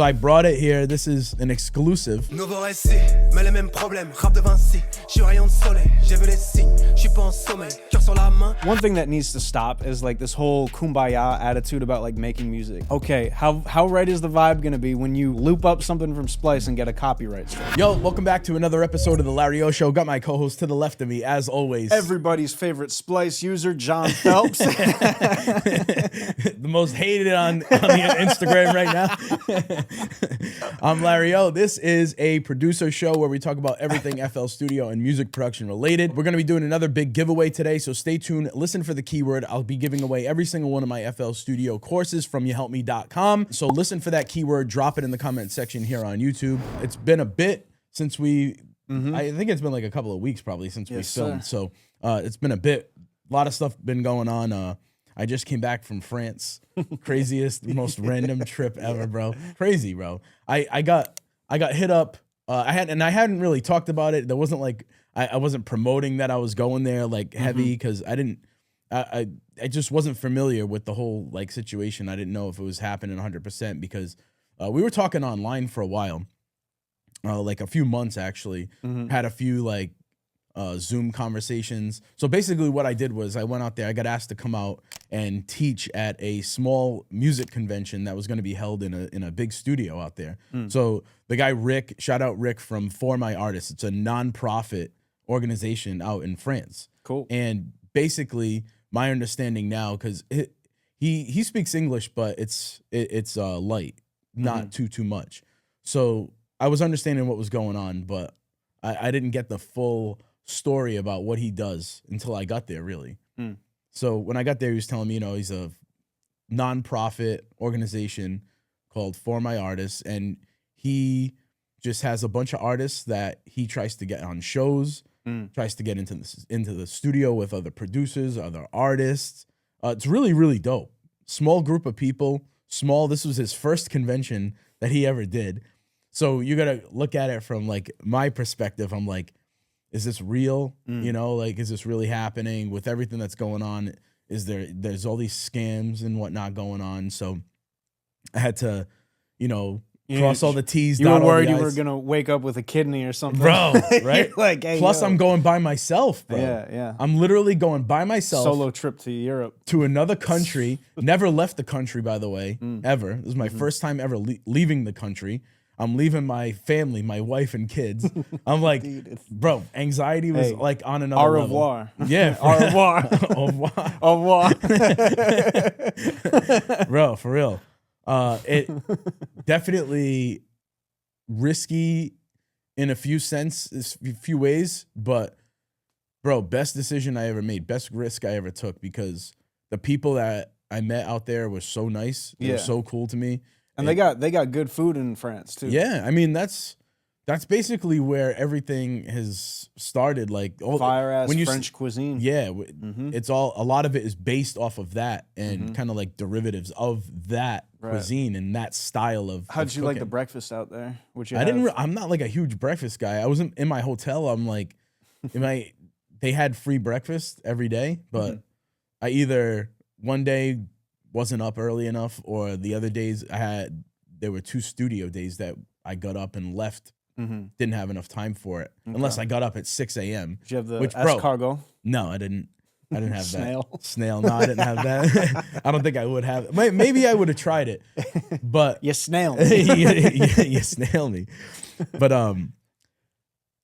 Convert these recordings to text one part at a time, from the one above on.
So I brought it here. This is an exclusive. Nouveau récit, mais les mêmes problèmes. Rap de Vinci, j'suis rayon de soleil. J'ai vu les signes, j'suis pas en sommeil. Cœur sur la main. One thing that needs to stop is like this whole kumbaya attitude about like making music. Okay, how right is the vibe gonna be when you loop up something from Splice and get a copyright strike? Yo, welcome back to another episode of the Larry Ohh Show. Got my co-host to the left of me, as always. Everybody's favorite Splice user, John Phelps. The most hated on the Instagram right now. I'm Larry Ohh. This is a producer show where we talk about everything FL Studio and music production related. We're going to be doing another big giveaway today, so stay tuned. Listen for the keyword. I'll be giving away every single one of my FL Studio courses from youhelpme.com. So listen for that keyword. Drop it in the comment section here on YouTube. It's been a bit since we, I think it's been like a couple of weeks probably since we filmed. Sir. So it's been a bit, a lot of stuff been going on. I just came back from France. Craziest, most random trip ever, bro. Crazy, bro. I got hit up. I hadn't really talked about it. There wasn't like I wasn't promoting that I was going there like heavy because I just wasn't familiar with the whole like situation. I didn't know if it was happening 100% because we were talking online for a while, like a few months actually. Had a few like Zoom conversations. So basically what I did was I went out there, I got asked to come out and teach at a small music convention that was going to be held in a big studio out there. So the guy Rick, shout out Rick from For My Artists. It's a non-profit organization out in France. Cool. And basically my understanding now, because he speaks English, but it's light, not too much. So I was understanding what was going on, but I didn't get the full story about what he does until I got there, really. So when I got there, he was telling me, you know, he's a non-profit organization called For My Artists, and he just has a bunch of artists that he tries to get on shows, tries to get into the studio with other producers, other artists. It's really, really dope. Small group of people, this was his first convention that he ever did. So you got to look at it from like my perspective. I'm like, is this real? You know, like, is this really happening with everything that's going on? There's all these scams and whatnot going on. So I had to, you know, cross all the T's. You were dot all worried the you were I's. going to wake up with a kidney or something. Bro, right? Like, hey, Plus yo. I'm going by myself, bro. Yeah. I'm literally going by myself. Solo trip to Europe. To another country. Never left the country, by the way, ever. This is my first time ever leaving the country. I'm leaving my family, my wife and kids. I'm like, bro, anxiety was like on another Au level. revoir. Yeah. Au revoir. Au revoir. Au revoir. Bro, for real. It definitely risky in a few ways, but bro, best decision I ever made, best risk I ever took, because the people that I met out there were so nice. They were so cool to me. And they got good food in France too. Yeah, I mean that's basically where everything has started. Like fire ass French cuisine. Yeah, it's all, a lot of it is based off of that and kind of like derivatives of that cuisine and that style of. How'd you cooking. like the breakfast out there? I'm not like a huge breakfast guy. I wasn't in my hotel. I'm like, they had free breakfast every day, but I either one day wasn't up early enough, or the other days there were 2 studio days that I got up and left. Didn't have enough time for it, unless I got up at 6 a.m. Did you have the escargot? No, I didn't have Snail. that. Snail. No, I didn't have that. I don't think I would have. Maybe I would have tried it, but You snail me. you snail me. But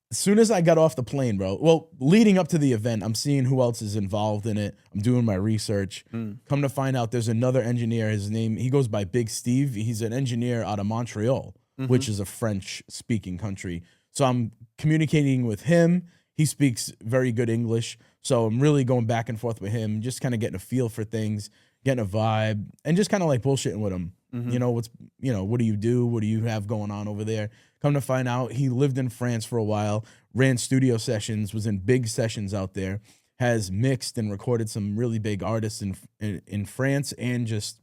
as soon as I got off the plane, bro, well, leading up to the event, I'm seeing who else is involved in it. I'm doing my research. Come to find out, there's another engineer. He goes by Big Steve. He's an engineer out of Montreal, which is a French-speaking country. So I'm communicating with him. He speaks very good English. So I'm really going back and forth with him, just kind of getting a feel for things, getting a vibe, and just kind of like bullshitting with him. You know, what do you do? What do you have going on over there? Come to find out, he lived in France for a while, ran studio sessions, was in big sessions out there, has mixed and recorded some really big artists in France and just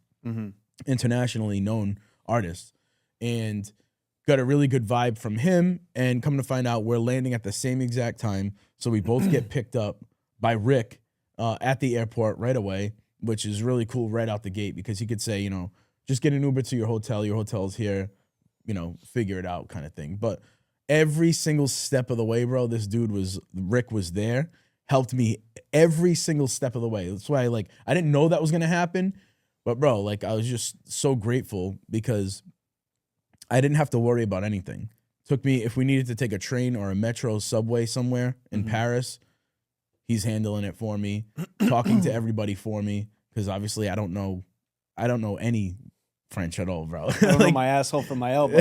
internationally known artists, and got a really good vibe from him. And come to find out, we're landing at the same exact time, so we both get picked up by Rick at the airport right away, which is really cool right out the gate, because he could say, you know, just get an Uber to your hotel. Your hotel's here. figure it out kind of thing. But every single step of the way, bro, Rick was there, helped me every single step of the way. That's why I didn't know that was gonna happen, but bro, I was just so grateful because I didn't have to worry about anything. Took me, if we needed to take a train or a metro subway somewhere in Paris, he's handling it for me, talking to everybody for me, because obviously I don't know any French at all, bro. I don't know my asshole from my elbow.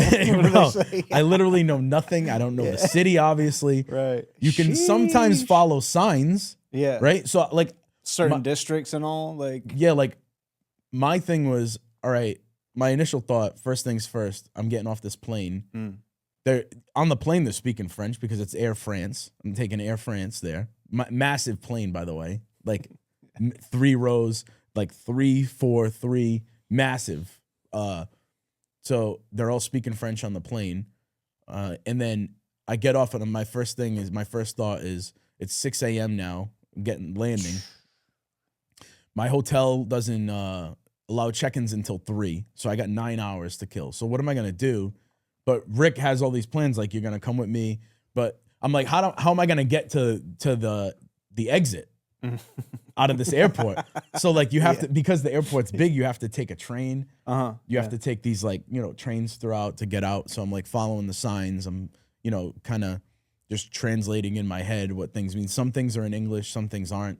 Bro, I literally know nothing. I don't know the city, obviously. Right. You can sometimes follow signs. Yeah. Right? So certain districts and all, my thing was, all right, my initial thought, first things first, I'm getting off this plane. They're on the plane, they're speaking French because it's Air France. I'm taking Air France there. Massive plane, by the way. 3 rows, 3, 4, 3, massive. So they're all speaking French on the plane. And then I get off and my first thought is it's 6 a.m. now. I'm landing. My hotel doesn't allow check-ins until 3. So I got 9 hours to kill. So what am I going to do? But Rick has all these plans, you're going to come with me. But I'm like, how am I going to get to the exit out of this airport? So you have to, because the airport's big, you have to take a train. You have to take these trains throughout to get out. So I'm following the signs. I'm, kind of just translating in my head what things mean. Some things are in English, some things aren't.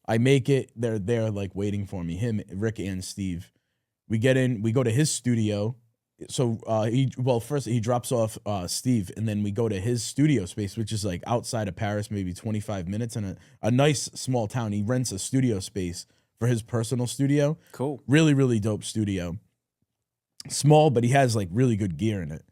I make it. They're there waiting for me. Him, Rick, and Steve. We get in. We go to his studio. So first he drops off Steve, and then we go to his studio space, which is outside of Paris, maybe 25 minutes, in a nice small town. He rents a studio space for his personal studio. Cool. Really, really dope studio. Small, but he has really good gear in it.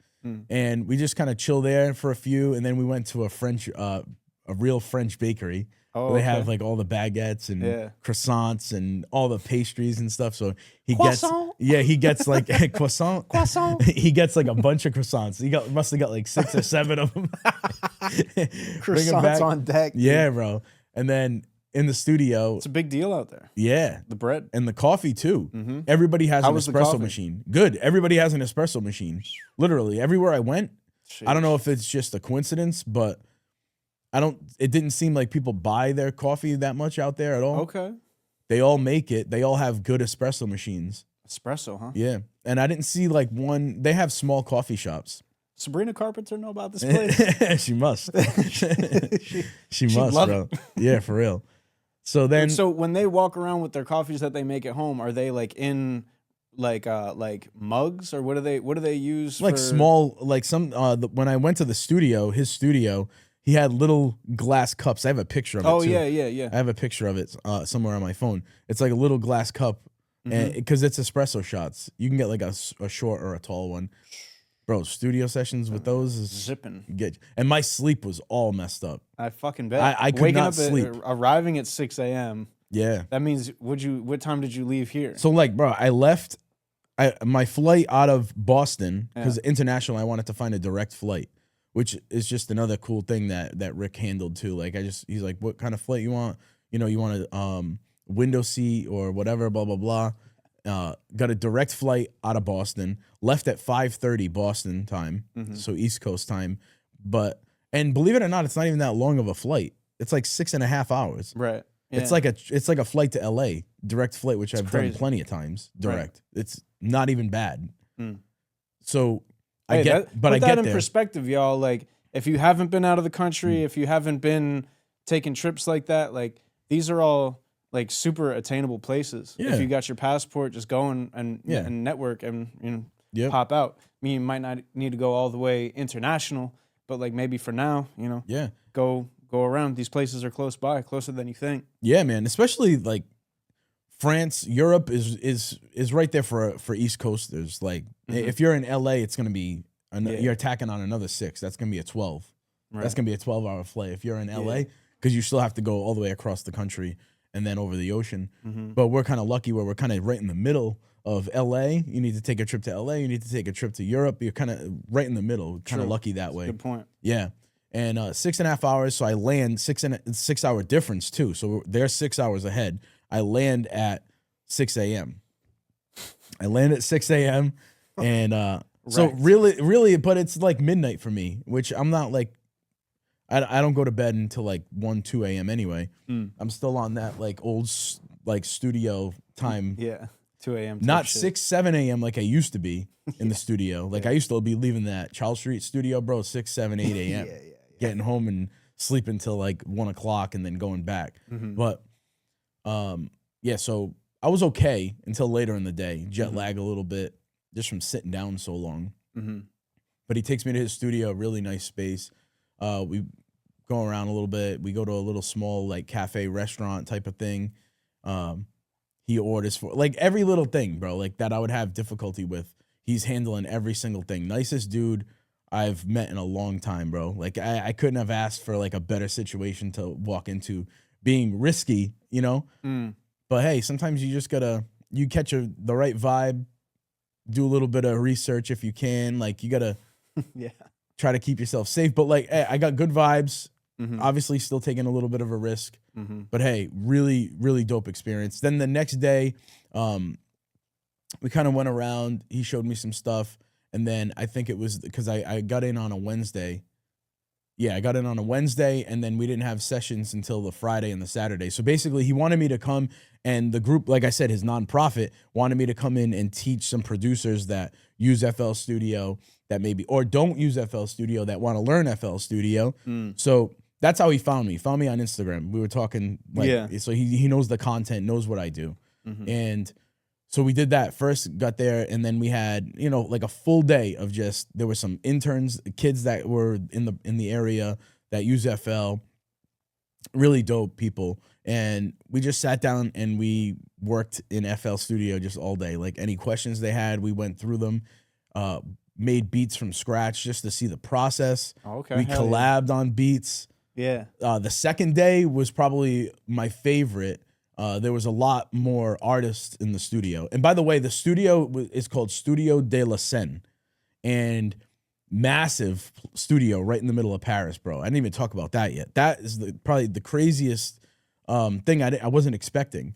And we just kind of chill there for a few, and then we went to a real French bakery. Oh, they have all the baguettes and croissants and all the pastries and stuff. So he croissant? he gets croissant. Croissant. He gets a bunch of croissants. He must have got 6 or 7 of them. Croissants on deck. Dude. Yeah, bro. And then in the studio, it's a big deal out there. Yeah, the bread and the coffee too. Everybody has an espresso machine. Good. Everybody has an espresso machine. Literally everywhere I went. Jeez. I don't know if it's just a coincidence, but it didn't seem like people buy their coffee that much out there at all. Okay. They all make it. They all have good espresso machines. Espresso, huh? Yeah. And I didn't see one. They have small coffee shops. Sabrina Carpenter know about this place? She must. she must, bro. Yeah, for real. So then. So when they walk around with their coffees that they make at home, are they in mugs, or what do they use? Small, when I went to the studio, his studio, he had little glass cups. I have a picture of it. Oh, too. yeah. I have a picture of it somewhere on my phone. It's a little glass cup, because it's espresso shots. You can get a short or a tall one. Bro, studio sessions with those is zipping. And my sleep was all messed up. I fucking bet. I could not sleep. Arriving at 6 a.m. Yeah. That means what time did you leave here? So bro, I left my flight out of Boston, because international, I wanted to find a direct flight, which is just another cool thing that Rick handled too. He's like, what kind of flight you want? You want a window seat or whatever, blah, blah, blah. Got a direct flight out of Boston, left at 5:30 Boston time, so East Coast time. And believe it or not, it's not even that long of a flight. It's 6.5 hours. Right. Yeah. It's like a flight to LA, direct flight, which I've done plenty of times. Direct. Right. It's not even bad. So I get that in perspective, y'all. If you haven't been out of the country, if you haven't been taking trips like that, these are all super attainable places. Yeah. If you got your passport, just go and network and pop out. You might not need to go all the way international, but maybe for now, go around. These places are close by, closer than you think. Yeah, man. Especially France, Europe is right there for East Coasters. If you're in LA, it's gonna be you're attacking on another 6. That's gonna be a 12. Right. That's gonna be a 12-hour flight if you're in LA, because you still have to go all the way across the country and then over the ocean. But we're kind of lucky where we're kind of right in the middle of LA. You need to take a trip to LA. You need to take a trip to Europe. You're kind of right in the middle. Kind of lucky that way. Good point. Yeah. And 6.5 hours. So I land 6 hour difference too. So they're 6 hours ahead. I land at 6 a.m. I land at 6 a.m. and So really, but it's like midnight for me, which I'm not like, I don't go to bed until like 1, 2 a.m. anyway. I'm still on that like old like studio time. Yeah, 2 a.m. Not 6, 7 a.m. like I used to be in the studio. Like I used to be leaving that Charles Street studio, bro, 6, 7, 8 a.m. Getting home and sleeping till like 1 o'clock and then going back. But yeah, so I was okay until later in the day. Jet lag a little bit just from sitting down so long. But he takes me to his studio, really nice space. We go around a little bit. We go to a little small like cafe restaurant type of thing. He orders for like every little thing, bro, like that I would have difficulty with. He's handling every single thing. Nicest dude I've met in a long time, bro. Like I couldn't have asked for like a better situation to walk into, being risky, you know? But hey, sometimes you just gotta, you catch the right vibe, do a little bit of research if you can. Like you gotta try to keep yourself safe. But like, hey, I got good vibes. Obviously still taking a little bit of a risk. But hey, really, really dope experience. Then the next day, we kind of went around. He showed me some stuff. And then I think it was because I got in on a Wednesday. Yeah, I got in on a Wednesday, and then we didn't have sessions until the Friday and the Saturday. So basically, he wanted me to come, and the group, like I said, his nonprofit, wanted me to come in and teach some producers that use FL Studio that maybe, or don't use FL Studio that want to learn FL Studio. So that's how he found me. Found me on Instagram. We were talking, like, so he knows the content, knows what I do. And so we did that. First got there, and then we had, you know, like a full day of just, there were some interns, kids that were in the area that use FL, really dope people. And we just sat down and we worked in FL Studio just all day. Like any questions they had, we went through them, made beats from scratch just to see the process. We collabed on beats. The second day was probably my favorite. There was a lot more artists in the studio. And by the way, the studio is called Studio de la Seine. And massive studio right in the middle of Paris, bro. I didn't even talk about that yet. That is probably the craziest thing I wasn't expecting.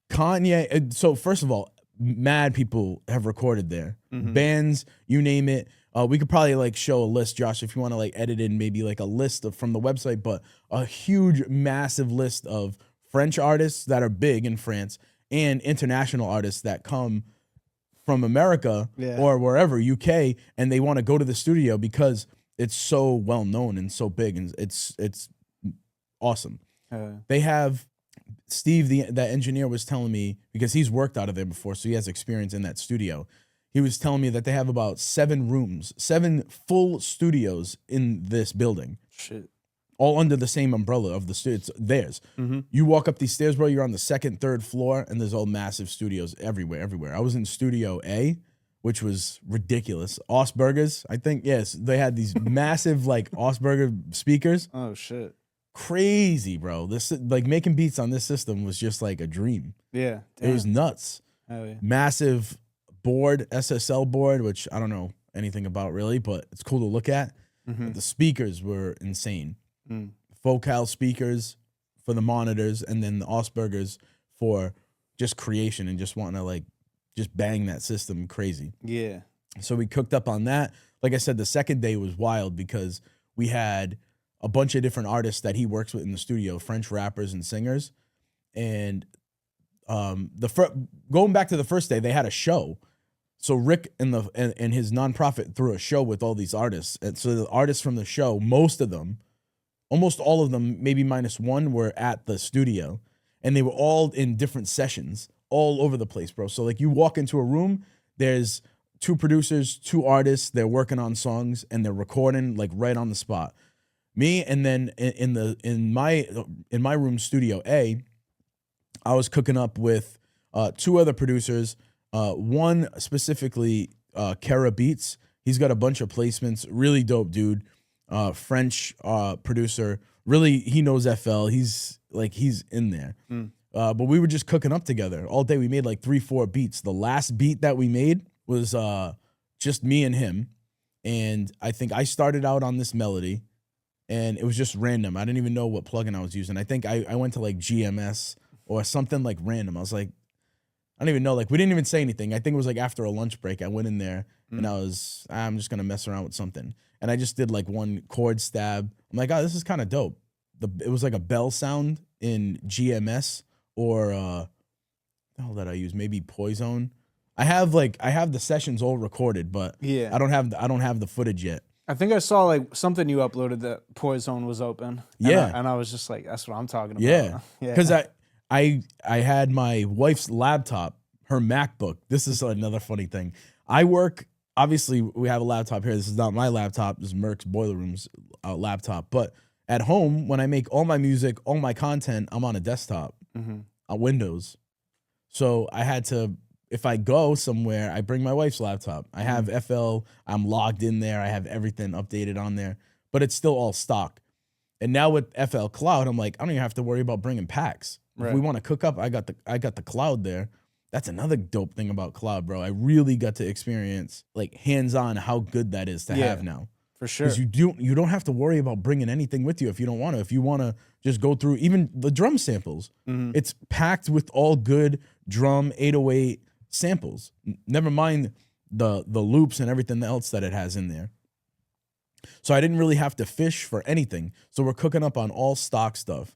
Kanye, so first of all, mad people have recorded there. Bands, you name it. We could probably like show a list, Josh, if you want to like edit in maybe like a list from the website, but a huge, massive list of French artists that are big in France and international artists that come from America or wherever, UK, and they want to go to the studio because it's so well known and so big, and it's awesome. They have Steve, that engineer, was telling me, because he's worked out of there before, so he has experience in that studio. He was telling me that they have about 7 rooms, 7 full studios in this building. Shit. All under the same umbrella of the studio. It's theirs. You walk up these stairs, bro, you're on the 2nd, 3rd floor, and there's all massive studios everywhere. I was in Studio A, which was ridiculous. Osberger's, I think, yes, they had these massive, like, Osberger speakers. Oh, shit. Crazy, bro. This, like, making beats on this system was just like a dream. Yeah. Damn. It was nuts. Oh, yeah. Massive board, SSL board, which I don't know anything about really, but it's cool to look at. But the speakers were insane. Focal speakers for the monitors, and then the Osbergers for just creation and just wanting to like just bang that system crazy. Yeah. So we cooked up on that. Like I said, the second day was wild because we had a bunch of different artists that he works with in the studio, French rappers and singers. And going back to the first day, they had a show. So Rick and his nonprofit threw a show with all these artists. And so the artists from the show, most of them, almost all of them, maybe minus one, were at the studio, and they were all in different sessions all over the place, bro. So like you walk into a room, there's 2 producers, 2 artists, they're working on songs and they're recording like right on the spot. Me, and then in my room, Studio A, I was cooking up with 2 other producers. One specifically, Kera Beatz. He's got a bunch of placements, really dope dude. French producer, really, he knows FL. He's in there. But we were just cooking up together all day. We made like 3-4 beats. The last beat that we made was just me and him. And I think I started out on this melody, and it was just random. I didn't even know what plugin I was using. I think I went to like GMS or something like random. I was like, I don't even know. Like, we didn't even say anything. I think it was like after a lunch break. I went in there and I'm just gonna mess around with something. And I just did like one chord stab. I'm like, oh, this is kind of dope. It was like a bell sound in GMS or the hell that I use, maybe Poison. I have the sessions all recorded, but I don't have the footage yet. I think I saw like something you uploaded that Poison was open. And I was just like, that's what I'm talking about. Yeah, because I had my wife's laptop, her MacBook. This is another funny thing. I work, obviously we have a laptop here. This is not my laptop. This is Merck's Boiler Room's laptop. But at home, when I make all my music, all my content, I'm on a desktop, on Windows. So I had to, if I go somewhere, I bring my wife's laptop. I have FL, I'm logged in there. I have everything updated on there, but it's still all stock. And now with FL Cloud, I'm like, I don't even have to worry about bringing packs. Right. If we want to cook up, I got the cloud there. That's another dope thing about cloud, bro. I really got to experience like hands-on how good that is to have now. For sure. Because you don't have to worry about bringing anything with you if you don't want to. If you want to just go through even the drum samples, it's packed with all good drum 808 samples. Never mind the loops and everything else that it has in there. So I didn't really have to fish for anything. So we're cooking up on all stock stuff.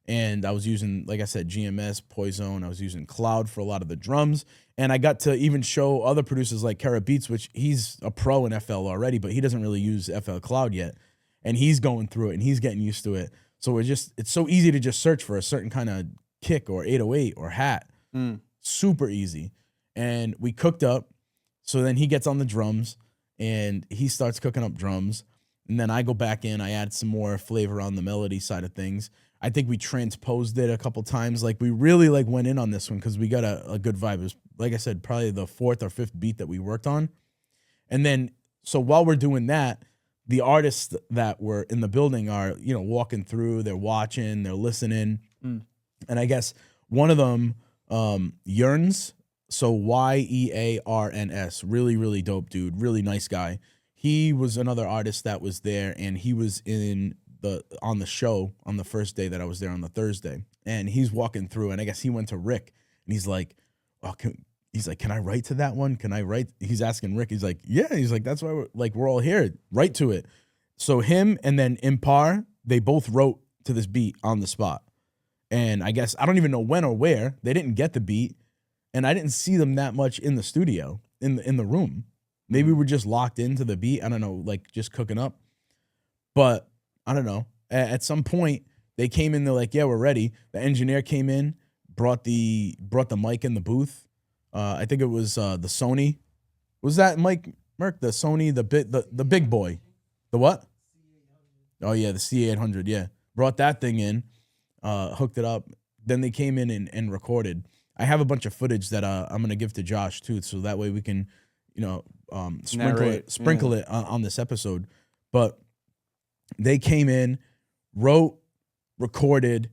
And I was using, like I said, GMS, Poison. I was using Cloud for a lot of the drums. And I got to even show other producers like Kera Beatz, which he's a pro in FL already, but he doesn't really use FL Cloud yet. And he's going through it and he's getting used to it. So it's so easy to just search for a certain kind of kick or 808 or hat. Super easy. And we cooked up. So then he gets on the drums and he starts cooking up drums. And then I go back in, I add some more flavor on the melody side of things. I think we transposed it a couple times. Like, we really like went in on this one because we got a good vibe. It was, like I said, probably the 4th or 5th beat that we worked on. And then, so while we're doing that, the artists that were in the building are, walking through, they're watching, they're listening. And I guess one of them, Yearns, so Yearns, really, really dope dude, really nice guy. He was another artist that was there, and he was on the show on the first day that I was there on the Thursday. And he's walking through, and I guess he went to Rick, and he's like, can I write to that one? Can I write? He's asking Rick. He's like, yeah. He's like, that's why we're all here. Write to it. So him and then Impar, they both wrote to this beat on the spot. And I guess, I don't even know when or where, they didn't get the beat. And I didn't see them that much in the studio, in the room. Maybe we're just locked into the beat. I don't know, like just cooking up. But I don't know. At some point, they came in, they're like, yeah, we're ready. The engineer came in, brought the mic in the booth. I think it was the Sony. Was that Mike Merck? The Sony, the big boy. The what? Oh yeah, the C800. Yeah, brought that thing in, hooked it up. Then they came in and recorded. I have a bunch of footage that I'm gonna give to Josh too, so that way we can, sprinkle it on this episode. But they came in, wrote, recorded,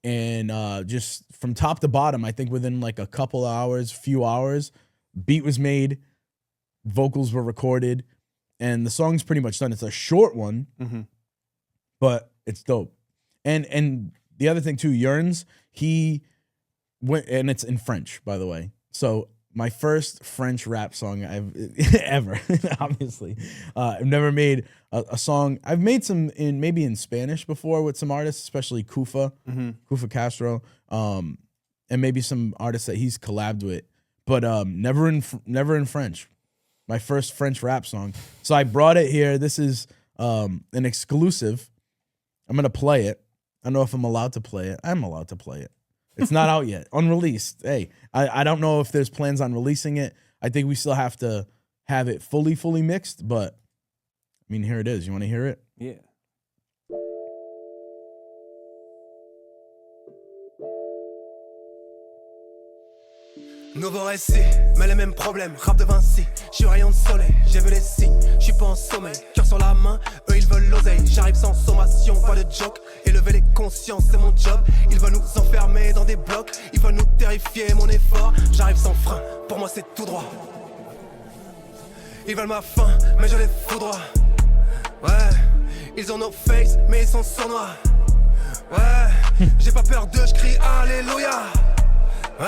and just from top to bottom, I think within like a few hours, beat was made, vocals were recorded, and the song's pretty much done. It's a short one, but it's dope. And the other thing too, Yearns, he went, and it's in French, by the way. So my first French rap song I've ever, obviously. I've never made a song. I've made some maybe in Spanish before with some artists, especially Kufa Castro, and maybe some artists that he's collabed with, but never in French. My first French rap song. So I brought it here. This is an exclusive. I'm gonna play it. I don't know if I'm allowed to play it. I'm allowed to play it. It's not out yet. Unreleased. Hey, I don't know if there's plans on releasing it. I think we still have to have it fully mixed, but I mean, here it is. You want to hear it? Yeah. Nouveau récit, mais les mêmes problèmes, rap de Vinci. J'suis rayon de soleil, j'ai vu les signes, j'suis pas en sommeil, cœur sur la main, eux ils veulent l'oseille. J'arrive sans sommation, pas de joke, élever les consciences c'est mon job. Ils veulent nous enfermer dans des blocs, ils veulent nous terrifier, mon effort. J'arrive sans frein, pour moi c'est tout droit. Ils veulent ma fin, mais je les foudroie. Ouais, ils ont nos faces, mais ils sont sournois. Ouais, j'ai pas peur d'eux, j'crie Alléluia. Ouais.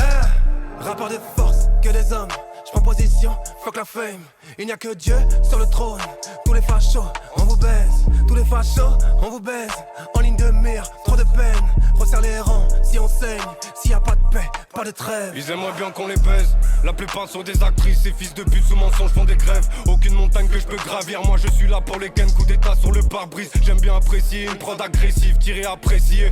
Rapport de force, que des hommes. J'prends position, fuck la fame. Il n'y a que Dieu sur le trône. Tous les fachos, on vous baise. Tous les fachos, on vous baise. En ligne de mire, trop de peine. Resserre les rangs, si on saigne. S'il y a pas de paix, pas de trêve. Ils aimeraient bien qu'on les baise. La plupart sont des actrices. Ces fils de pute sous mensonges font des grèves. Aucune montagne que je peux gravir. Moi je suis là pour les ken. Coup d'état sur le pare-brise. J'aime bien apprécier une prod agressive. Tirer apprécier.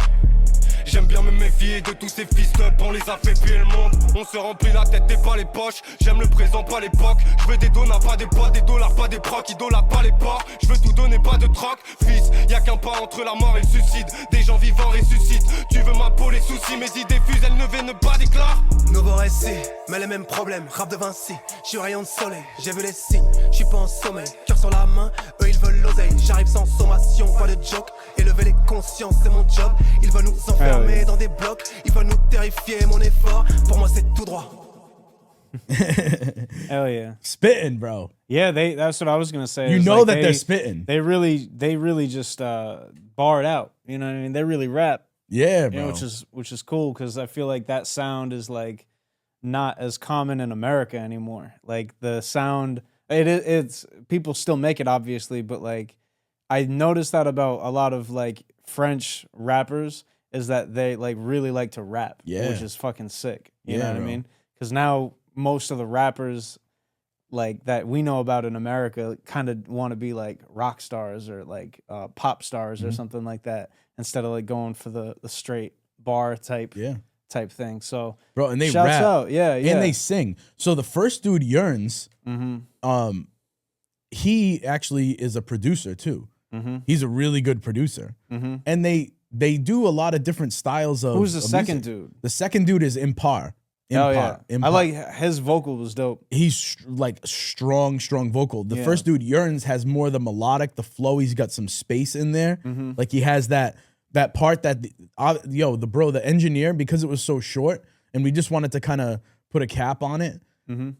J'aime bien me méfier de tous ces fils up, on les a fait puer le monde. On se remplit la tête et pas les poches. J'aime le présent, pas l'époque. Je veux des dollars, pas des poids, des dollars, pas des procs. Idolâtre, pas les porcs. Je veux tout donner, pas de troc. Fils, y'a qu'un pas entre la mort et le suicide. Des gens vivants ressuscitent. Tu veux ma peau, les soucis, mes idées fusent, elles ne viennent pas d'éclat. Nouveau récit, mais les mêmes problèmes. Rap de Vinci, j'suis rayon de soleil. J'ai vu les signes, j'suis pas en sommeil. Cœur sur la main, eux ils veulent l'oseille. J'arrive sans sommation, pas de joke. Élever les consciences, c'est mon job. Ils veulent nous enfermer dans des blocs. Ils veulent nous terrifier, mon effort. Pour moi, c'est tout droit. Hell yeah. Spitting, bro. Yeah, that's what I was gonna say. You know like that they're spitting. They really just bar it out. You know what I mean? They really rap. Yeah, bro. You know, which is cool because I feel like that sound is like not as common in America anymore. Like the sound, it's people still make it obviously, but like I noticed that about a lot of like French rappers is that they like really like to rap, which is fucking sick. You know what I mean? Because now most of the rappers like that we know about in America kind of want to be like rock stars or like pop stars or something like that instead of like going for the straight bar type thing. So bro, and they shouts rap out. Yeah, and they sing. So the first dude Yearns, he actually is a producer too. He's a really good producer, and they do a lot of different styles of. Who's the second music. dude? The second dude is Impar. I like his vocal was dope. He's like strong vocal. The first dude Yearns has more the melodic, the flow. He's got some space in there. Like he has that part that the engineer, because it was so short and we just wanted to kind of put a cap on it.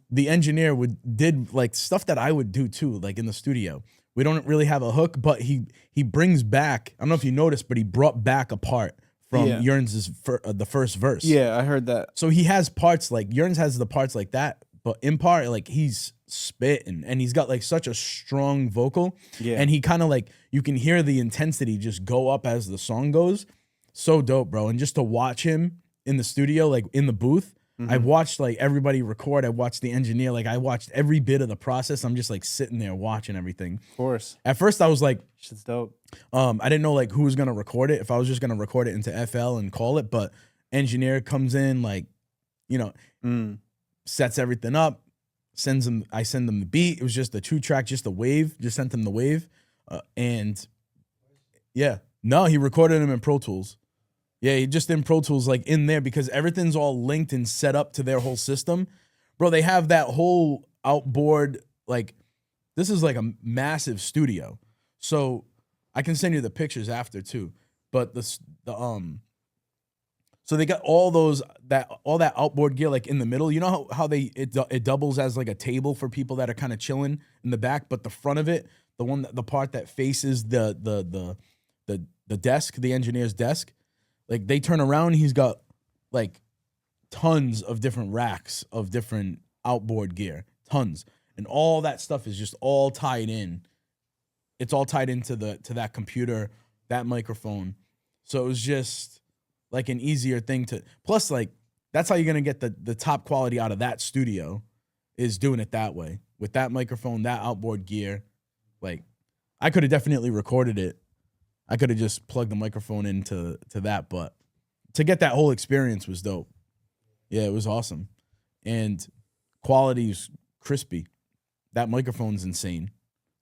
The engineer did like stuff that I would do too, like in the studio. We don't really have a hook, but he brings back. I don't know if you noticed, but he brought back a part from Yearns' the first verse. Yeah, I heard that. So he has parts like Yearns has the parts like that, but in part like he's spitting and he's got like such a strong vocal. Yeah, and he kind of like you can hear the intensity just go up as the song goes. So dope, bro. And just to watch him in the studio, like in the booth. I've watched like everybody record. I watched the engineer. Like I watched every bit of the process. I'm just like sitting there watching everything. Of course. At first I was like, shit's dope. I didn't know like who was gonna record it. If I was just gonna record it into FL and call it, but engineer comes in, like, you know, sets everything up, sends him. I send them the beat. It was just a 2-track, just a wave. Just sent him the wave, and yeah, no, he recorded him in Pro Tools. Yeah, he just in Pro Tools, like in there, because everything's all linked and set up to their whole system. Bro, they have that whole outboard, like, this is like a massive studio. So I can send you the pictures after too. But so they got all that outboard gear like in the middle. You know how it doubles as like a table for people that are kind of chilling in the back, but the front of it, the part that faces the desk, the engineer's desk. Like they turn around, he's got like tons of different racks of different outboard gear, tons, and all that stuff is just all tied in. It's all tied into that computer, that microphone. So it was just like an easier thing to. Plus, like that's how you're gonna get the top quality out of that studio, is doing it that way with that microphone, that outboard gear. Like I could have definitely recorded it. I could have just plugged the microphone into that, but to get that whole experience was dope. Yeah, it was awesome. And quality is crispy. That microphone's insane.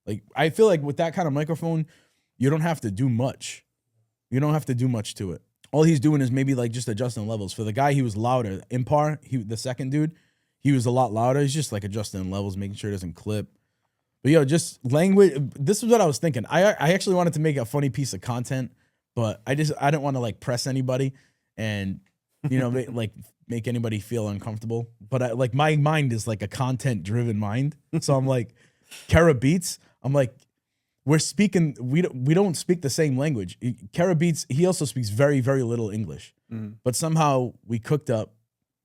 Like, I feel like with that kind of microphone, you don't have to do much. You don't have to do much to it. All he's doing is maybe like just adjusting levels. For the guy, he was louder. Impar, the second dude, he was a lot louder. He's just like adjusting levels, making sure it doesn't clip. But yo, just language. This is what I was thinking. I actually wanted to make a funny piece of content, but I didn't want to like press anybody and, you know, make anybody feel uncomfortable. But like my mind is like a content driven mind. So I'm like, Kera Beatz. I'm like, we don't speak the same language. Kera Beatz, he also speaks very, very little English. But somehow we cooked up.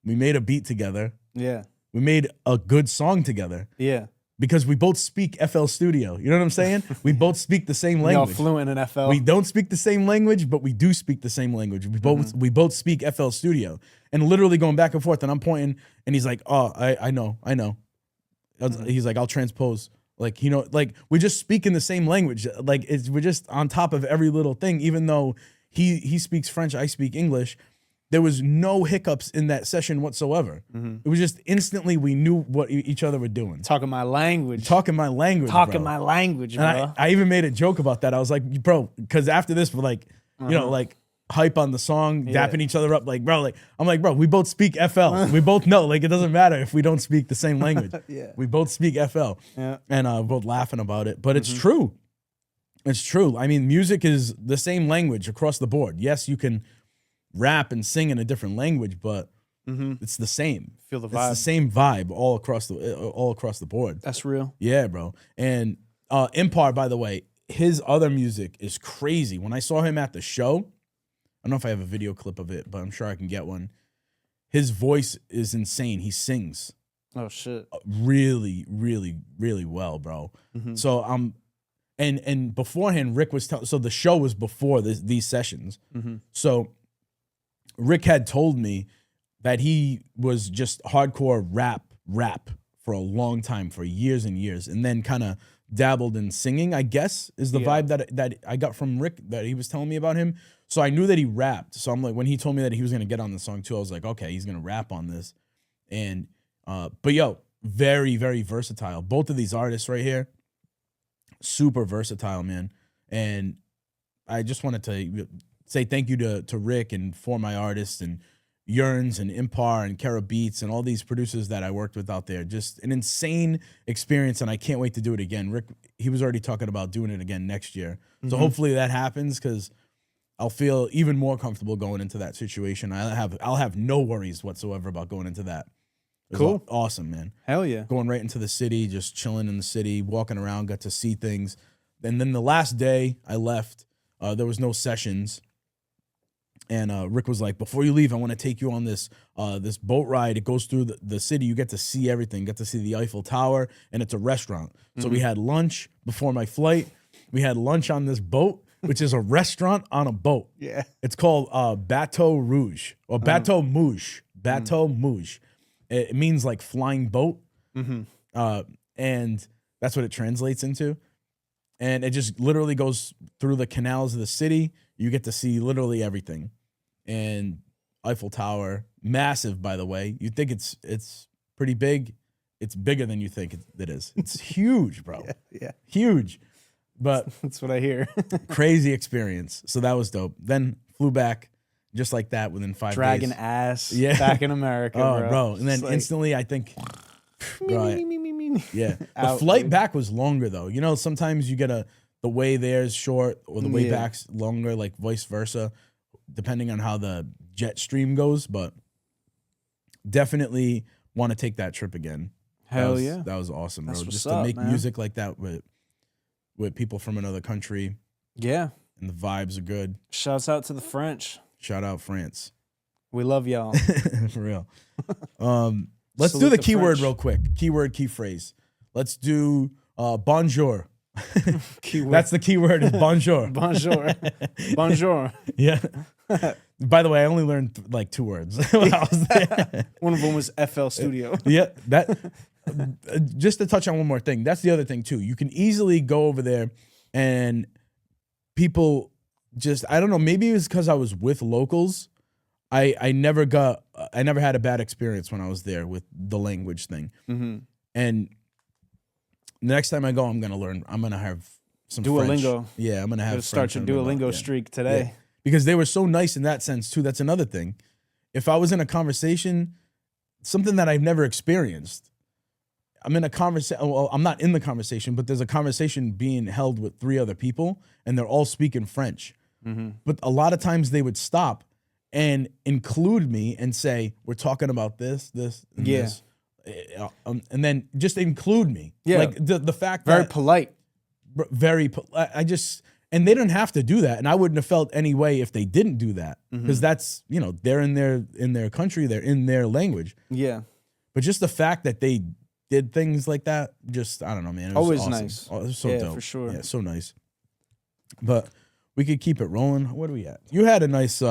We made a beat together. Yeah. We made a good song together. Yeah. Because we both speak FL Studio. You know what I'm saying? We both speak the same language. Y'all fluent in FL. We don't speak the same language, but we do speak the same language. We both speak FL Studio. And literally going back and forth, and I'm pointing, and he's like, oh, I know. He's like, I'll transpose. Like, you know, like we're just speaking the same language. Like we're just on top of every little thing, even though he speaks French, I speak English. There was no hiccups in that session whatsoever. It was just instantly we knew what each other were doing. Talking my language, bro. And I even made a joke about that. I was like, bro, because after this, we're like, you know, like hype on the song, dapping each other up. Like, bro, like I'm like, bro, we both speak FL. We both know. Like, it doesn't matter if we don't speak the same language. We both speak FL. Yeah. And we're both laughing about it. But it's true. It's true. I mean, music is the same language across the board. Yes, you can rap and sing in a different language, but it's the same. Feel the vibe. It's the same vibe all across the board. That's real. Yeah, bro. And Impar, by the way, his other music is crazy. When I saw him at the show, I don't know if I have a video clip of it, but I'm sure I can get one. His voice is insane. He sings. Oh shit. Really, really, really well, bro. So and beforehand, Rick was telling. So the show was before these sessions. So Rick had told me that he was just hardcore rap for a long time, for years and years, and then kind of dabbled in singing, I guess, is the vibe that I got from Rick, that he was telling me about him. So I knew that he rapped. So I'm like, when he told me that he was going to get on the song too, I was like, okay, he's going to rap on this. And, but yo, very, very versatile. Both of these artists right here, super versatile, man. And I just wanted to say thank you to Rick and For My Artists and Yearns and Impar and Kera Beatz and all these producers that I worked with out there. Just an insane experience, and I can't wait to do it again. Rick, he was already talking about doing it again next year. So hopefully that happens, because I'll feel even more comfortable going into that situation. I'll have no worries whatsoever about going into that. Cool. Awesome, man. Hell yeah. Going right into the city, just chilling in the city, walking around, got to see things. And then the last day I left, there was no sessions. And Rick was like, before you leave, I want to take you on this boat ride. It goes through the city. You get to see everything. You get to see the Eiffel Tower, and it's a restaurant. So we had lunch before my flight. We had lunch on this boat, which is a restaurant on a boat. Yeah. It's called Bateau Rouge, or Bateau Mouche. Bateau Mouche. It means like flying boat. And that's what it translates into. And it just literally goes through the canals of the city. You get to see literally everything. And Eiffel Tower, massive, by the way. You think it's pretty big. It's bigger than you think it is. It's huge, bro. Yeah. Huge. But that's what I hear. Crazy experience. So that was dope. Then flew back just like that within 5 days. Dragging ass back in America, bro. And then instantly, I think, yeah. The flight back was longer, though. You know, sometimes you get the way there's short or the way back's longer, like vice versa, depending on how the jet stream goes. But definitely want to take that trip again. Hell yeah. That was awesome, bro. That's Just what's to up, make man. music like that with people from another country. Yeah. And the vibes are good. Shouts out to the French. Shout out France. We love y'all. For real. Let's Salute do the the keyword French. real quick. Keyword, key phrase. Let's do bonjour. Keyword. That's the keyword, is bonjour. Bonjour. Bonjour. Yeah. By the way, I only learned like 2 words when I was there. One of them was FL Studio. Yeah, that. Just to touch on one more thing, that's the other thing too. You can easily go over there, and people just, I don't know, maybe it was because I was with locals. I never had a bad experience when I was there with the language thing. And the next time I go, I'm gonna have some Duolingo. French. Yeah, I'm gonna have Start your French Duolingo streak today. Yeah. Because they were so nice in that sense too. That's another thing. If I was in a conversation, something that I've never experienced, I'm in a conversation. Well, I'm not in the conversation, but there's a conversation being held with 3 other people, and they're all speaking French. But a lot of times they would stop and include me and say, "We're talking about this, and this," and then just include me. Yeah, like the fact very that polite. very. I just. And they didn't have to do that. And I wouldn't have felt any way if they didn't do that. Because that's, you know, they're in their country, they're in their language. Yeah. But just the fact that they did things like that, just, I don't know, man. It was always awesome. nice. Oh, it was so dope. For sure. Yeah, so nice. But we could keep it rolling. What are we at? You had a nice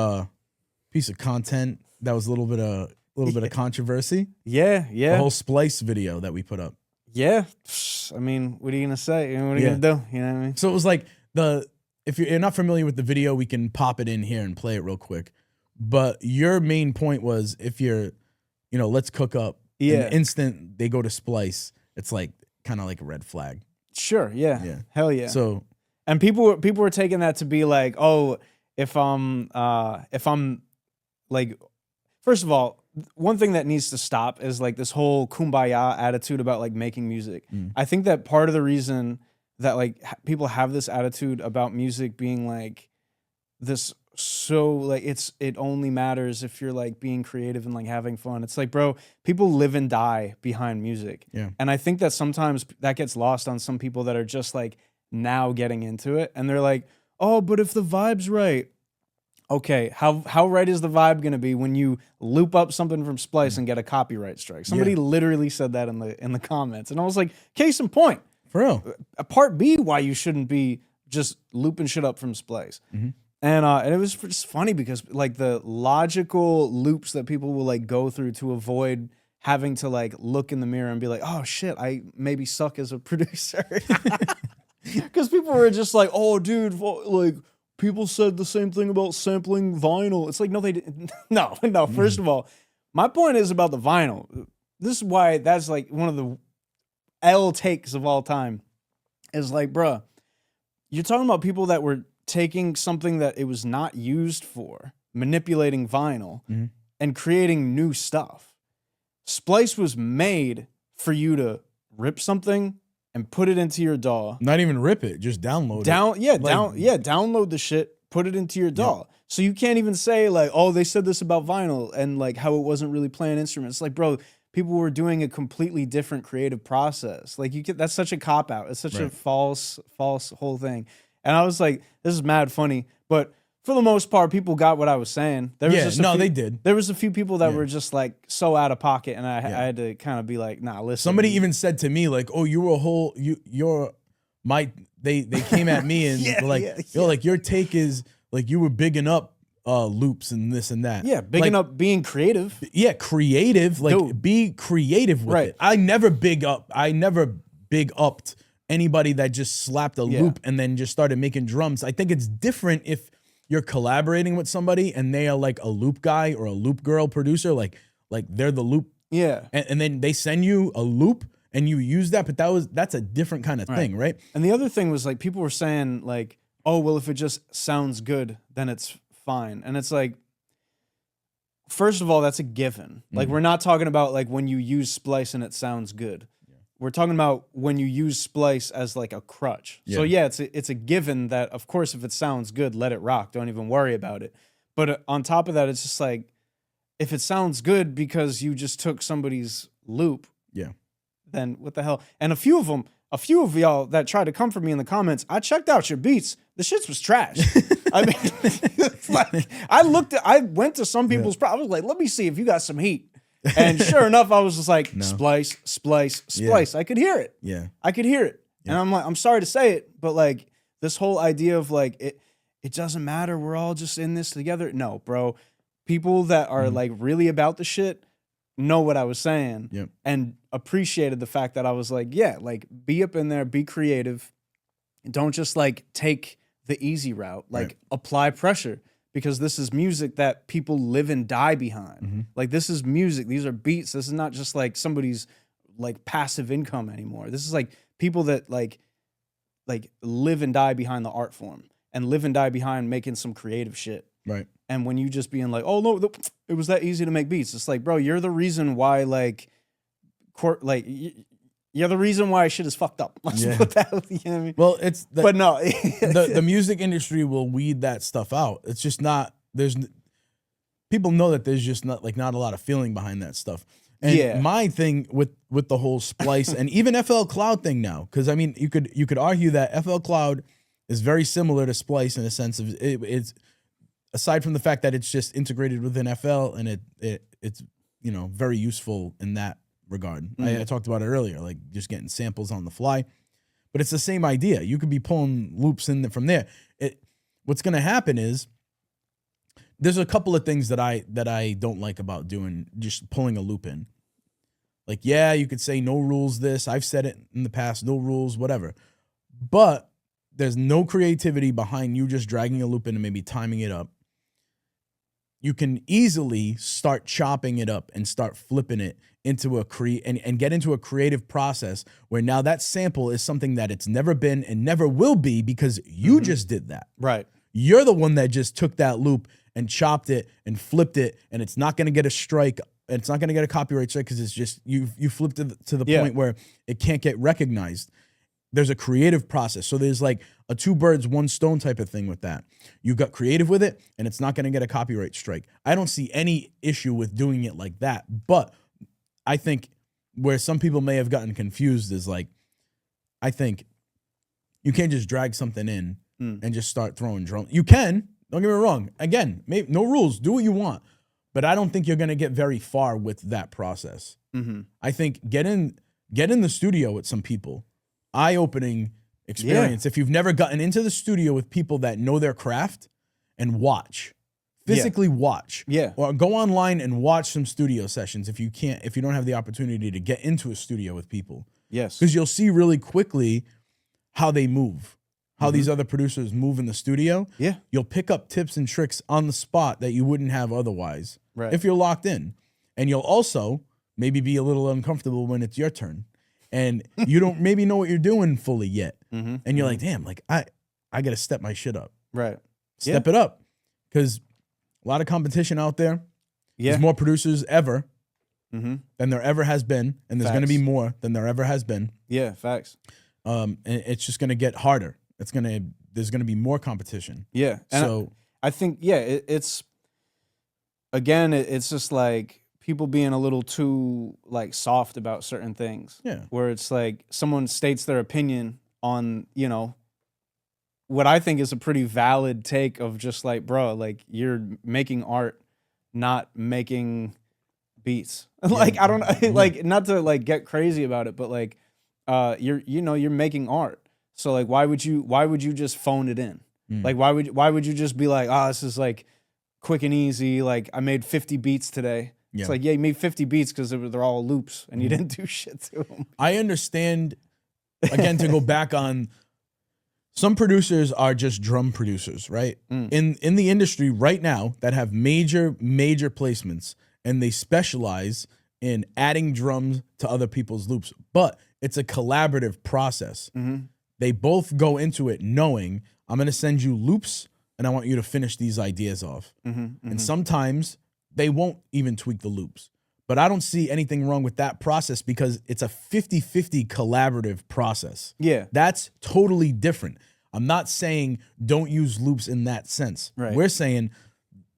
piece of content that was a little bit of controversy. Yeah. The whole Splice video that we put up. Yeah. I mean, what are you going to say? You know, what are you going to do? You know what I mean? So it was like if you're not familiar with the video, we can pop it in here and play it real quick. But your main point was if you're, you know, let's cook up. Yeah. The instant they go to Splice, it's like kind of like a red flag. Sure. Yeah. Hell yeah. So, and people were taking that to be like, oh, if I'm like, first of all, one thing that needs to stop is like this whole kumbaya attitude about like making music. I think that part of the reason that like people have this attitude about music being like this, so like it only matters if you're like being creative and like having fun. It's like, bro, people live and die behind music. Yeah. And I think that sometimes that gets lost on some people that are just like now getting into it. And they're like, oh, but if the vibe's right. Okay, how right is the vibe gonna be when you loop up something from Splice and get a copyright strike? Somebody literally said that in the comments. And I was like, case in point. For real. Part B, why you shouldn't be just looping shit up from Splice. And it was just funny because like the logical loops that people will like go through to avoid having to like look in the mirror and be like, oh shit, I maybe suck as a producer. Because people were just like, oh dude, like people said the same thing about sampling vinyl. It's like, no, they didn't. No. First of all, my point is about the vinyl. This is why that's like one of the L takes of all time. Is like, bruh, you're talking about people that were taking something that it was not used for, manipulating vinyl, and creating new stuff. Splice was made for you to rip something and put it into your DAW. Not even rip it, just download it. Download the shit, put it into your DAW. Yeah. So you can't even say like, oh, they said this about vinyl and like how it wasn't really playing instruments. Like, bro, people were doing a completely different creative process. Like that's such a cop out. It's such a false whole thing. And I was like, this is mad funny. But for the most part, people got what I was saying. There was they did. There was a few people that were just like so out of pocket, and I had to kind of be like, nah, listen. Somebody even said to me like, oh, they came at me and like your take is like you were bigging up loops and this and that. Yeah, bigging up being creative. Yeah, creative. Like Dude. Be creative with it. I never big upped anybody that just slapped a loop and then just started making drums. I think it's different if you're collaborating with somebody and they are like a loop guy or a loop girl producer, like they're the loop. Yeah. And then they send you a loop and you use that, but that's a different kind of thing, right? And the other thing was like people were saying like, oh, well, if it just sounds good, then it's fine. And it's like, first of all, that's a given. Like we're not talking about like when you use Splice and it sounds good. We're talking about when you use Splice as like a crutch. Yeah. So it's a given that of course if it sounds good, let it rock. Don't even worry about it. But on top of that, it's just like if it sounds good because you just took somebody's loop, then what the hell? And a few of y'all that tried to come for me in the comments, I checked out your beats. The shits was trash. I mean, like, I went to some people's. I was like, let me see if you got some heat. And sure enough, I was just like, Splice. Yeah. I could hear it. Yeah. I could hear it. Yeah. And I'm like, I'm sorry to say it, but like this whole idea of like, it doesn't matter. We're all just in this together. No, bro. People that are like really about the shit know what I was saying and appreciated the fact that I was like, yeah, like be up in there, be creative. Don't just like take the easy route, like apply pressure. Because this is music that people live and die behind. Like this is music. These are beats. This is not just like somebody's like passive income anymore. This is like people that like live and die behind the art form and live and die behind making some creative shit. Right. And when you just being like, oh no, it was that easy to make beats. It's like, bro, you're the reason why you're the reason why shit is fucked up. Let's put that, you know what I mean? Well, it's but no, the music industry will weed that stuff out. It's just not people know that there's just not a lot of feeling behind that stuff. And my thing with the whole Splice and even FL Cloud thing now, because I mean you could argue that FL Cloud is very similar to Splice in a sense of it's aside from the fact that it's just integrated within FL and it's very useful in that regard. I talked about it earlier, like just getting samples on the fly, but it's the same idea. You could be pulling loops in from there. What's going to happen is there's a couple of things that I don't like about doing just pulling a loop in. Like, yeah, you could say no rules this. I've said it in the past, no rules, whatever. But there's no creativity behind you just dragging a loop in and maybe timing it up. You can easily start chopping it up and start flipping it into and get into a creative process where now that sample is something that it's never been and never will be because you just did that. Right. You're the one that just took that loop and chopped it and flipped it, and it's not going to get a strike. It's not going to get a copyright strike because it's just you flipped it to the point where it can't get recognized. There's a creative process. So there's like a 2 birds, 1 stone type of thing with that. You got creative with it, and it's not going to get a copyright strike. I don't see any issue with doing it like that. But I think where some people may have gotten confused is like, I think you can't just drag something in and just start throwing drums. You can, don't get me wrong. Again, maybe, no rules. Do what you want. But I don't think you're going to get very far with that process. I think get in the studio with some people. Eye-opening experience. Yeah. If you've never gotten into the studio with people that know their craft, and watch. Physically watch. Yeah. Or go online and watch some studio sessions if you don't have the opportunity to get into a studio with people. Yes. Because you'll see really quickly how they move. How these other producers move in the studio. Yeah. You'll pick up tips and tricks on the spot that you wouldn't have otherwise. Right. If you're locked in. And you'll also maybe be a little uncomfortable when it's your turn. And you don't maybe know what you're doing fully yet. And you're like, damn, like I got to step my shit up. Right. Step it up. Because a lot of competition out there. There's more producers ever than there ever has been. And there's going to be more than there ever has been. Yeah, facts. And it's just going to get harder. There's going to be more competition. Yeah. And so I think, it's just like people being a little too like soft about certain things. Yeah. Where it's like someone states their opinion on, what I think is a pretty valid take of just like, bro, like you're making art, not making beats. Like, I don't know, like not to like get crazy about it, but like you're making art. So like why would you just phone it in? Like why would you just be like, this is like quick and easy, like I made 50 beats today. Yeah. It's like, you made 50 beats because they're all loops and you didn't do shit to them. I understand, again, to go back on, some producers are just drum producers, right? In the industry right now that have major placements and they specialize in adding drums to other people's loops, but it's a collaborative process. They both go into it knowing, I'm going to send you loops and I want you to finish these ideas off. And sometimes they won't even tweak the loops. But I don't see anything wrong with that process because it's a 50-50 collaborative process. Yeah. That's totally different. I'm not saying don't use loops in that sense. Right. We're saying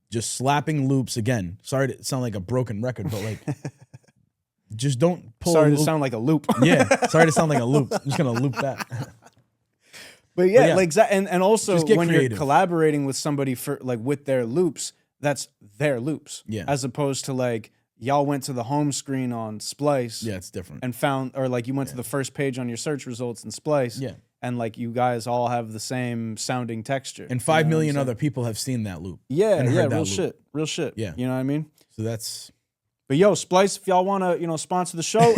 just slapping loops, again, sorry to sound like a broken record, but like just don't pull. Sorry to sound like a loop. Yeah, sorry to sound like a loop. I'm just going to loop that. But yeah, like and also when creative. You're collaborating with somebody for like with their loops, that's their loops. Yeah. As opposed to like y'all went to the home screen on Splice. Yeah, it's different. And found, or like you went to the first page on your search results in Splice. Yeah. And like you guys all have the same sounding texture. And 5 million other people have seen that loop. Yeah, and yeah, heard that real loop. shit. Real shit. Yeah. You know what I mean? So that's. But yo, Splice, if y'all want to, sponsor the show.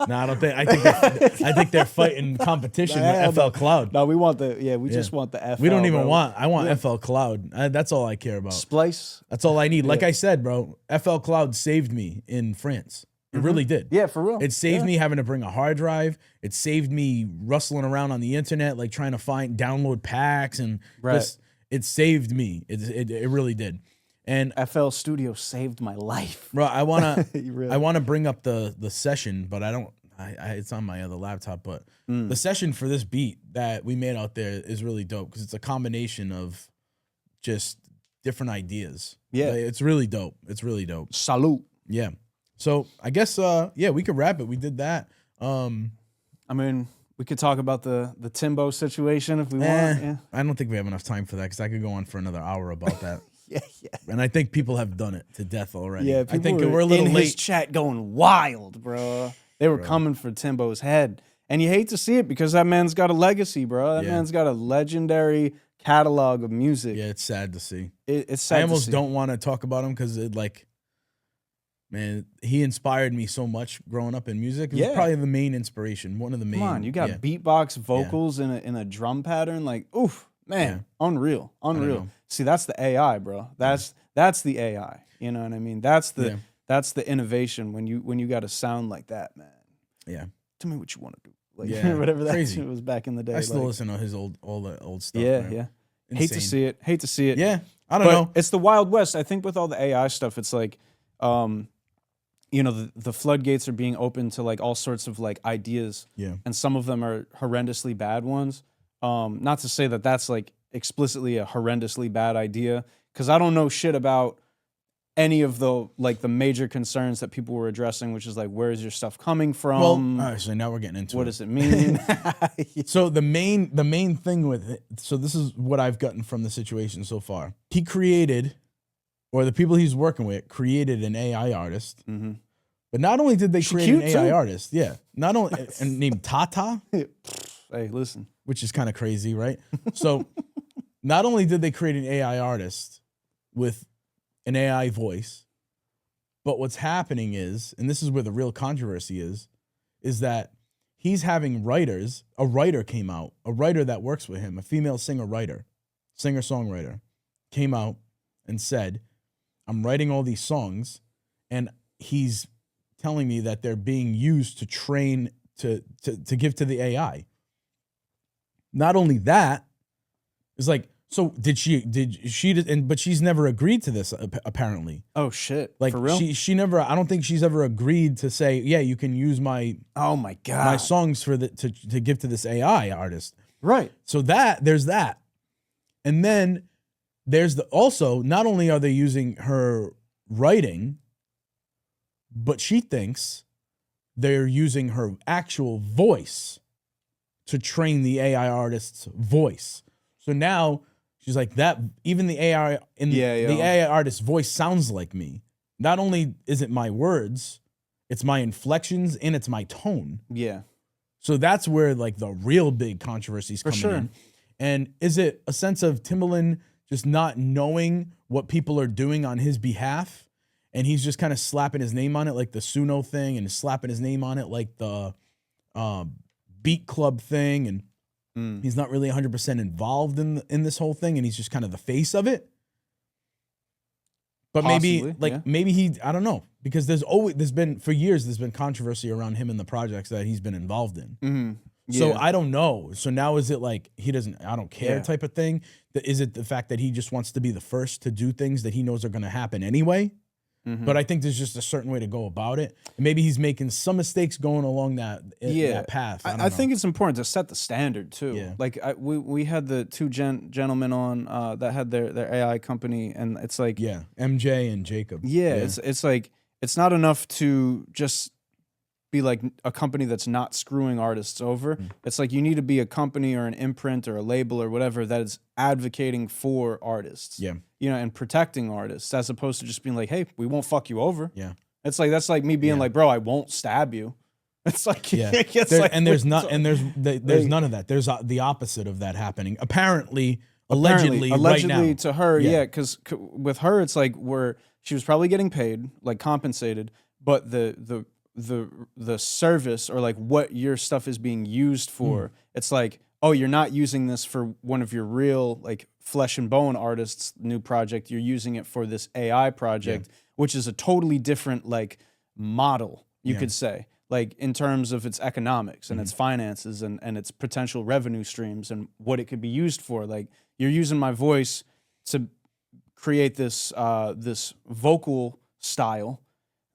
No, I don't think. I think they're fighting competition with FL Cloud. No, we want we just want the FL. We don't even want. I want FL Cloud. That's all I care about. Splice. That's all I need. Like I said, bro, FL Cloud saved me in France. It really did. Yeah, for real. It saved me having to bring a hard drive. It saved me rustling around on the internet, like trying to download packs, and just, it saved me. It really did. And FL Studio saved my life, bro. I wanna bring up the session, but I don't. It's on my other laptop. But the session for this beat that we made out there is really dope because it's a combination of just different ideas. Yeah, it's really dope. It's really dope. Salute. Yeah. So I guess we could wrap it. We did that. I mean, We could talk about the Timbo situation if we want. Yeah. I don't think we have enough time for that because I could go on for another hour about that. Yeah. And I think people have done it to death already. Yeah, I think we're a little in late. his chat going wild, bro. They were coming for Timbo's head. And you hate to see it because that man's got a legacy, bro. That man's got a legendary catalog of music. Yeah, it's sad to see. It's sad. I almost don't want to talk about him because man, he inspired me so much growing up in music. He was probably the main inspiration, one of the main. Come on, you got beatbox vocals in a drum pattern, like oof, man, unreal. See, that's the AI, bro. That's the AI. You know what I mean? That's the innovation when you got a sound like that, man. Yeah. Tell me what you want to do. Like whatever that shit was back in the day. I still listen to his all the old stuff. Yeah, man. yeah. Insane. Hate to see it. Yeah. I don't know. It's the Wild West. I think with all the AI stuff, it's like the floodgates are being opened to like all sorts of like ideas. Yeah. And some of them are horrendously bad ones. Not to say that that's like explicitly a horrendously bad idea, because I don't know shit about any of the major concerns that people were addressing, which is like, where is your stuff coming from? Well, all right, so now we're getting into what does it mean? So the main thing with it, so this is what I've gotten from the situation so far. He created, or the people he's working with created an AI artist. Mm-hmm. But not only did they create an AI artist, not only and named Tata. Hey, listen, which is kind of crazy, right? So not only did they create an AI artist with an AI voice, but what's happening is, and this is where the real controversy is that he's having writers. A writer came out, a writer that works with him, a female singer-songwriter, came out and said, I'm writing all these songs, and he's telling me that they're being used to train, to give to the AI. Not only that, it's like, so but she's never agreed to this apparently. Oh shit. Like, for real? She never, I don't think she's ever agreed to say, yeah, you can use my songs for to give to this AI artist. Right. So there's that. And then there's also, not only are they using her writing, but she thinks they're using her actual voice to train the AI artist's voice. So now she's like, that even the AI the AI artist's voice sounds like me. Not only is it my words, it's my inflections and it's my tone. Yeah. So that's where like the real big controversy is coming in. And is it a sense of Timbaland just not knowing what people are doing on his behalf, and he's just kind of slapping his name on it, like the Suno thing, and slapping his name on it like the Beat Club thing, and he's not really 100% involved in this whole thing, and he's just kind of the face of it. But possibly, maybe he, I don't know, because there's been for years there's been controversy around him and the projects that he's been involved in. Mm-hmm. Yeah. So I don't know. So now is it like he doesn't, I don't care type of thing? Is it the fact that he just wants to be the first to do things that he knows are going to happen anyway? Mm-hmm. But I think there's just a certain way to go about it. Maybe he's making some mistakes going along that path. I think it's important to set the standard too. Yeah. Like we had the two gentlemen on that had their AI company, and it's like MJ and Jacob. Yeah, it's like it's not enough to just be like a company that's not screwing artists over. It's like you need to be a company or an imprint or a label or whatever that is advocating for artists. Yeah. You know, and protecting artists, as opposed to just being like, hey, we won't fuck you over. Yeah. It's like, that's like me being like, bro, I won't stab you. It's like, there's none of that. There's the opposite of that happening. Allegedly right now. To her. Yeah. Cause with her, it's like she was probably getting paid, like compensated, but the service or like what your stuff is being used for, it's like, oh, you're not using this for one of your real like flesh and bone artists' new project. You're using it for this AI project, which is a totally different like model, you could say, like in terms of its economics and its finances and its potential revenue streams and what it could be used for. Like, you're using my voice to create this this vocal style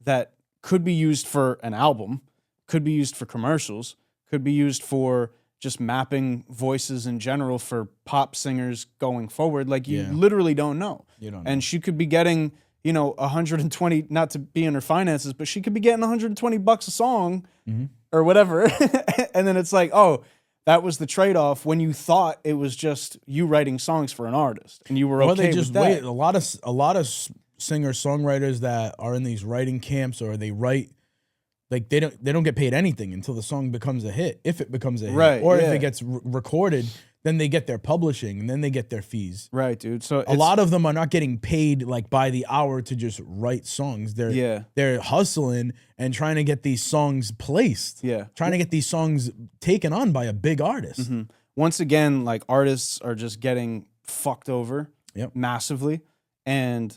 that could be used for an album, could be used for commercials, could be used for just mapping voices in general for pop singers going forward. Like, you literally don't know. You don't know. And she could be getting you know, 120, not to be in her finances, but she could be getting $120 a song or whatever. And then it's like, oh, that was the trade-off when you thought it was just you writing songs for an artist and you were okay they just with that. wait. A lot of singer-songwriters that are in these writing camps, or they write, like they don't get paid anything until the song becomes a hit, if it becomes a hit. Right, Or yeah. if it gets recorded, then they get their publishing, and then they get their fees. Right, dude. So a lot of them are not getting paid like by the hour to just write songs. They're hustling and trying to get these songs placed. Yeah. Trying to get these songs taken on by a big artist. Once again, like artists are just getting fucked over massively. And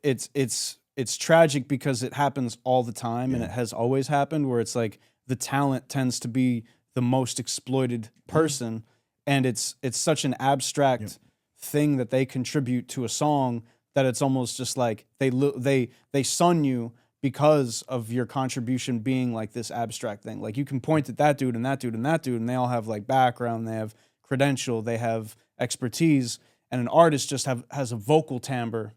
it's tragic because it happens all the time and it has always happened, where it's like the talent tends to be the most exploited person. And it's such an abstract thing that they contribute to a song that it's almost just like they sun you because of your contribution being like this abstract thing. Like you can point at that dude and that dude and that dude, and they all have like background, they have credential, they have expertise, and an artist just has a vocal timbre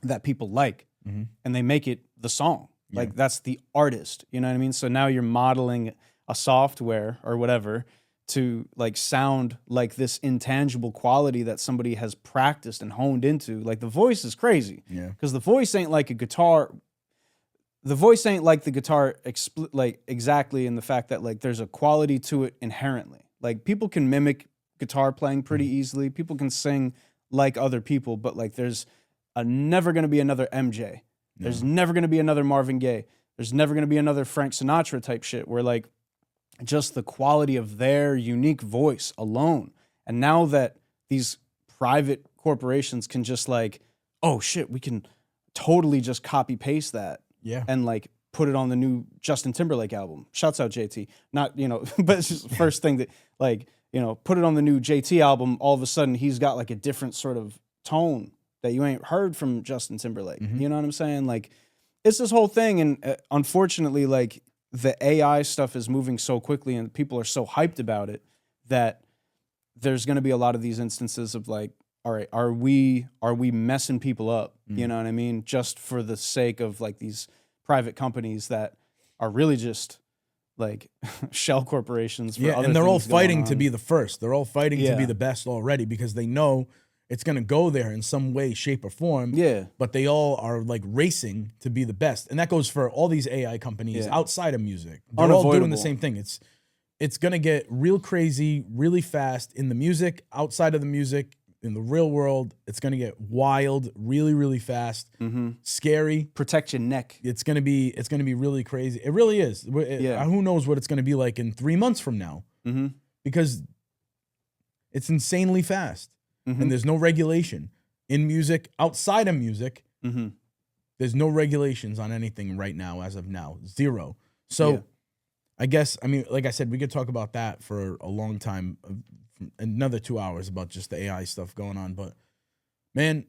that people like, and they make it the song. Like that's the artist, you know what I mean? So now you're modeling a software or whatever to like sound like this intangible quality that somebody has practiced and honed into. Like the voice is crazy, because the voice ain't like a guitar. The voice ain't like the guitar like exactly in the fact that like there's a quality to it inherently. Like people can mimic guitar playing pretty easily. People can sing like other people, but like there's never going to be another MJ. There's never going to be another Marvin Gaye. There's never going to be another Frank Sinatra type shit where like just the quality of their unique voice alone. And now that these private corporations can just like, oh shit, we can totally just copy paste that and like put it on the new Justin Timberlake album. Shouts out JT. Not, you know, but it's just the first thing that like, you know, put it on the new JT album. All of a sudden he's got like a different sort of tone that you ain't heard from Justin Timberlake. You know what I'm saying? Like it's this whole thing. And unfortunately, like, the AI stuff is moving so quickly and people are so hyped about it that there's going to be a lot of these instances of like, all right, are we messing people up? You know what I mean? Just for the sake of like these private companies that are really just like shell corporations. For other and they're all things fighting to be the first. They're all fighting to be the best already, because they know it's going to go there in some way, shape, or form. But they all are like racing to be the best. And that goes for all these AI companies outside of music. They're all doing the same thing. It's going to get real crazy, really fast in the music, outside of the music, in the real world. It's going to get wild, really, really fast, scary. Protect your neck. It's going to be really crazy. It really is. Who knows what it's going to be like in 3 months from now? Because it's insanely fast. And there's no regulation in music, outside of music. There's no regulations on anything right now, as of now, zero. So I guess, I mean, like I said, we could talk about that for a long time, another 2 hours about just the AI stuff going on. But man,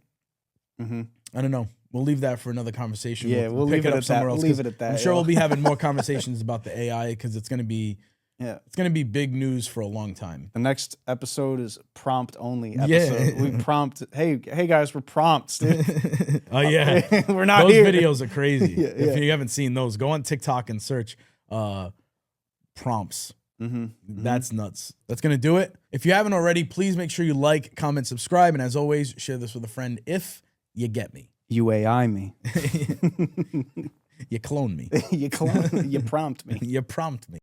I don't know. We'll leave that for another conversation. We'll pick leave it it up at somewhere that. else. We'll leave it at that. I'm sure we'll be having more conversations about the AI, because it's going to be it's going to be big news for a long time. The next episode is prompt only episode. We prompt. Hey guys, we're prompts. Dude. Oh yeah, we're not those here. videos are crazy. If you haven't seen those, go on TikTok and search prompts. That's nuts. That's going to do it. If you haven't already, please make sure you like, comment, subscribe. And as always, share this with a friend if you get me. You AI me. You clone me. You prompt me. You prompt me.